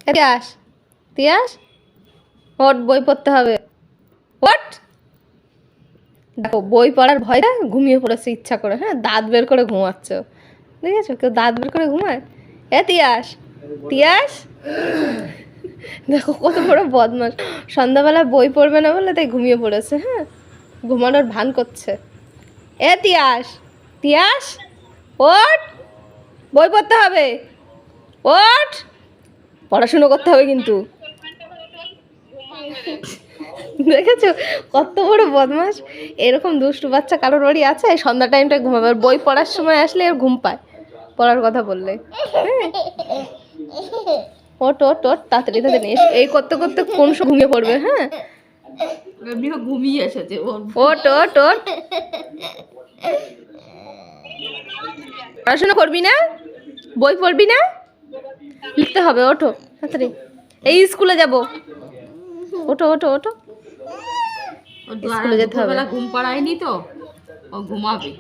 তিয়াস তিয়াস ওঠ, বই পড়তে হবে। ওঠ। দেখো বই পড়ার ভয়টা ঘুমিয়ে পড়েছে ইচ্ছা করে, হ্যাঁ দাঁত বের করে ঘুমাচ্ছে। দেখেছো কেউ দাঁত বের করে ঘুমায়? তিয়াস তিয়াস দেখো কত বড় বদমাস, সন্ধ্যাবেলা বই পড়বে না বলে তাই ঘুমিয়ে পড়েছে, হ্যাঁ ঘুমানোর ভান করছে। তিয়াস তিয়াস ওঠ, বই পড়তে হবে। ওঠ, পড়াশুনো করতে হবে কিন্তু। দেখেছো কত বড় বদমাস। এরকম দুষ্টু বাচ্চা কারোর বাড়ি আছে? সন্ধ্যা টাইমটা ঘুমাবে, আর বই পড়ার সময় আসলে আর ঘুম পায় পড়ার কথা বললে। হ্যাঁ ওট ওট ওট, তাড়াতাড়ি তাড়াতাড়ি এই করতে করতে কোন সময় ঘুমিয়ে পড়বে। হ্যাঁ ঘুমিয়ে এসেছে। ওট ওট ওট, পড়াশোনা করবি না? বই পড়বি না? লিখতে হবে, ওঠো তাড়াতাড়ি, এই স্কুলে যাব। ওঠো ওঠো ওঠো, স্কুলে যেতে হবে। ঘুম পাড়ায়নি তো, ও ঘুমাবে।